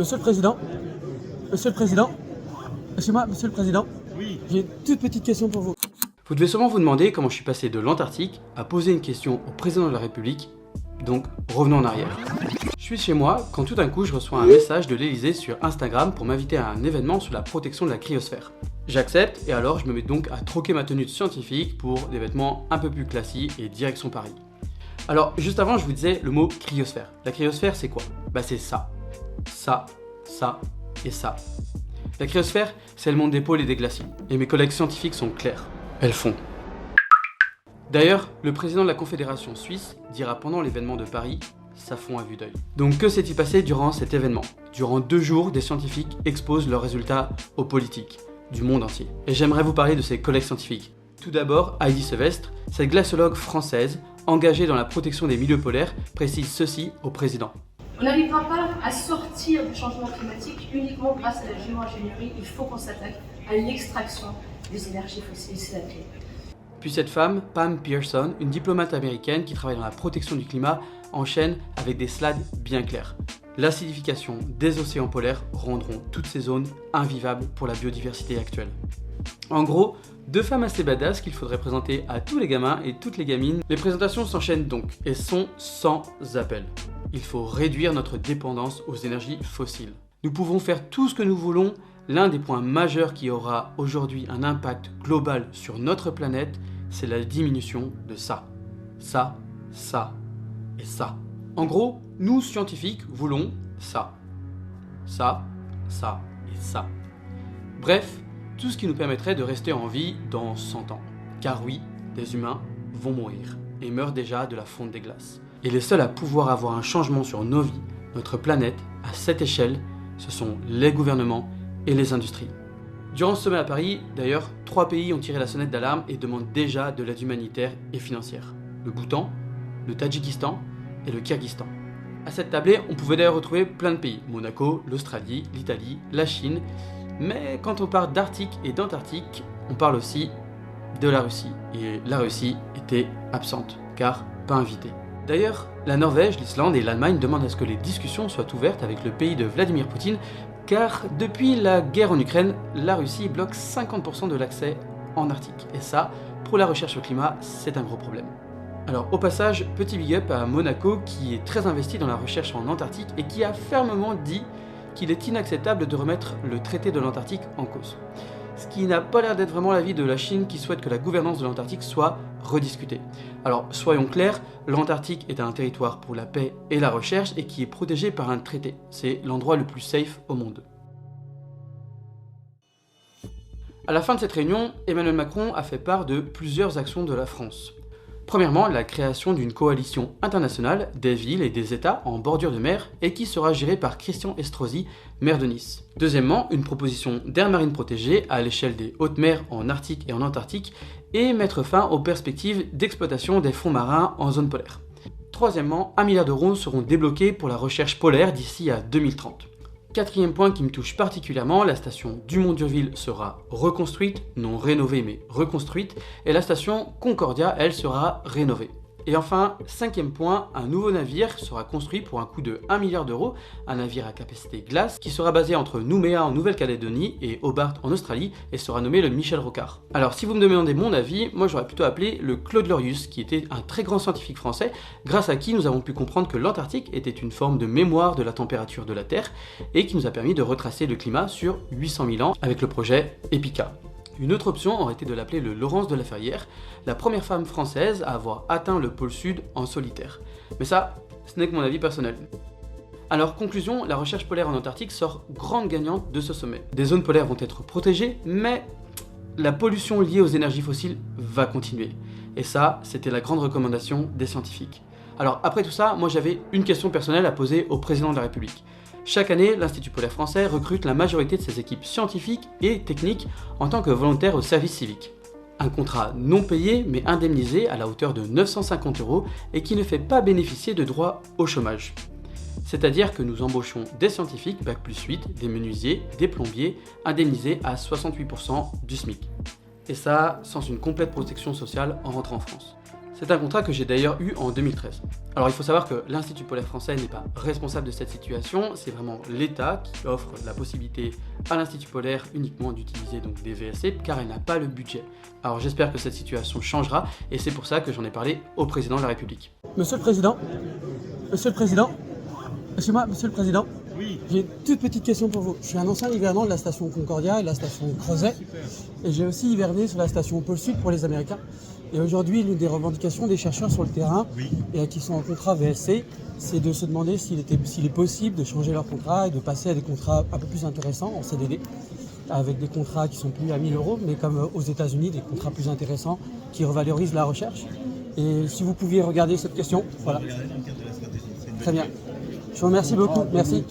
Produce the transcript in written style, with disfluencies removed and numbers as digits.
Monsieur le Président, Monsieur le Président, excusez-moi, Monsieur le Président, j'ai une toute petite question pour vous. Vous devez sûrement vous demander comment je suis passé de l'Antarctique à poser une question au président de la République, donc revenons en arrière. Je suis chez moi quand tout d'un coup je reçois un message de l'Elysée sur Instagram pour m'inviter à un événement sur la protection de la cryosphère. J'accepte et alors je me mets donc à troquer ma tenue de scientifique pour des vêtements un peu plus classiques et direction Paris. Alors juste avant je vous disais le mot cryosphère. La cryosphère c'est quoi ? C'est ça et ça. La cryosphère c'est le monde des pôles et des glaciers. Et mes collègues scientifiques sont clairs. Elles font. D'ailleurs, le président de la Confédération suisse dira pendant l'événement de Paris, ça fond à vue d'œil. Donc que s'est-il passé durant cet événement ? Durant 2 jours, des scientifiques exposent leurs résultats aux politiques du monde entier. Et j'aimerais vous parler de ces collègues scientifiques. Tout d'abord, Heidi Sevestre, cette glaciologue française engagée dans la protection des milieux polaires, précise ceci au président. On n'arrivera pas à sortir du changement climatique uniquement grâce à la géo-ingénierie, il faut qu'on s'attaque à l'extraction des énergies fossiles, c'est la clé. Puis cette femme, Pam Pearson, une diplomate américaine qui travaille dans la protection du climat, enchaîne avec des slides bien clairs. L'acidification des océans polaires rendront toutes ces zones invivables pour la biodiversité actuelle. En gros, 2 femmes assez badass qu'il faudrait présenter à tous les gamins et toutes les gamines. Les présentations s'enchaînent donc et sont sans appel. Il faut réduire notre dépendance aux énergies fossiles. Nous pouvons faire tout ce que nous voulons. L'un des points majeurs qui aura aujourd'hui un impact global sur notre planète, c'est la diminution de ça et ça. En gros, nous scientifiques voulons ça et ça. Bref, tout ce qui nous permettrait de rester en vie dans 100 ans. Car oui, des humains vont mourir et meurent déjà de la fonte des glaces. Et les seuls à pouvoir avoir un changement sur nos vies, notre planète, à cette échelle, ce sont les gouvernements et les industries. Durant ce sommet à Paris, d'ailleurs, 3 pays ont tiré la sonnette d'alarme et demandent déjà de l'aide humanitaire et financière. Le Bhoutan, le Tadjikistan et le Kyrgyzstan. À cette tablée, on pouvait d'ailleurs retrouver plein de pays, Monaco, l'Australie, l'Italie, la Chine, mais quand on parle d'Arctique et d'Antarctique, on parle aussi de la Russie. Et la Russie était absente, car pas invitée. D'ailleurs, la Norvège, l'Islande et l'Allemagne demandent à ce que les discussions soient ouvertes avec le pays de Vladimir Poutine, car depuis la guerre en Ukraine, la Russie bloque 50% de l'accès en Arctique. Et ça, pour la recherche au climat, c'est un gros problème. Alors au passage, petit big up à Monaco qui est très investi dans la recherche en Antarctique et qui a fermement dit qu'il est inacceptable de remettre le traité de l'Antarctique en cause. Ce qui n'a pas l'air d'être vraiment l'avis de la Chine qui souhaite que la gouvernance de l'Antarctique soit rediscutée. Alors soyons clairs, l'Antarctique est un territoire pour la paix et la recherche et qui est protégé par un traité. C'est l'endroit le plus safe au monde. À la fin de cette réunion, Emmanuel Macron a fait part de plusieurs actions de la France. Premièrement, la création d'une coalition internationale des villes et des États en bordure de mer et qui sera gérée par Christian Estrosi, maire de Nice. Deuxièmement, une proposition d'aire marine protégée à l'échelle des hautes mers en Arctique et en Antarctique et mettre fin aux perspectives d'exploitation des fonds marins en zone polaire. Troisièmement, 1 milliard d'euros seront débloqués pour la recherche polaire d'ici à 2030. Quatrième point qui me touche particulièrement, la station Dumont-d'Urville sera reconstruite, non rénovée mais reconstruite, et la station Concordia, elle, sera rénovée. Et enfin, 5e point, un nouveau navire sera construit pour un coût de 1 milliard d'euros, un navire à capacité glace qui sera basé entre Nouméa en Nouvelle-Calédonie et Hobart en Australie et sera nommé le Michel Rocard. Alors si vous me demandez mon avis, moi j'aurais plutôt appelé le Claude Lorius qui était un très grand scientifique français grâce à qui nous avons pu comprendre que l'Antarctique était une forme de mémoire de la température de la Terre et qui nous a permis de retracer le climat sur 800 000 ans avec le projet EPICA. Une autre option aurait été de l'appeler le Laurence de la Ferrière, la première femme française à avoir atteint le pôle sud en solitaire. Mais ça, ce n'est que mon avis personnel. Alors conclusion, la recherche polaire en Antarctique sort grande gagnante de ce sommet. Des zones polaires vont être protégées, mais la pollution liée aux énergies fossiles va continuer. Et ça, c'était la grande recommandation des scientifiques. Alors après tout ça, moi j'avais une question personnelle à poser au président de la République. Chaque année, l'Institut polaire français recrute la majorité de ses équipes scientifiques et techniques en tant que volontaires au service civique. Un contrat non payé mais indemnisé à la hauteur de 950 € et qui ne fait pas bénéficier de droits au chômage. C'est-à-dire que nous embauchons des scientifiques Bac+8, des menuisiers, des plombiers, indemnisés à 68% du SMIC. Et ça, sans une complète protection sociale en rentrant en France. C'est un contrat que j'ai d'ailleurs eu en 2013. Alors il faut savoir que l'Institut polaire français n'est pas responsable de cette situation, c'est vraiment l'État qui offre la possibilité à l'Institut polaire uniquement d'utiliser donc des VSC car elle n'a pas le budget. Alors j'espère que cette situation changera et c'est pour ça que j'en ai parlé au président de la République. Monsieur le Président, excusez-moi, Monsieur le Président, j'ai une toute petite question pour vous. Je suis un ancien hivernant de la station Concordia et de la station Creuset, et j'ai aussi hiverné sur la station Pôle Sud pour les Américains. Et aujourd'hui, l'une des revendications des chercheurs sur le terrain, et qui sont en contrat VSC, c'est de se demander s'il est possible de changer leur contrat et de passer à des contrats un peu plus intéressants en CDD, avec des contrats qui sont plus à 1000 €, mais comme aux états-Unis, des contrats plus intéressants qui revalorisent la recherche. Et si vous pouviez regarder cette question, voilà. Très bien. Je vous remercie beaucoup. Merci.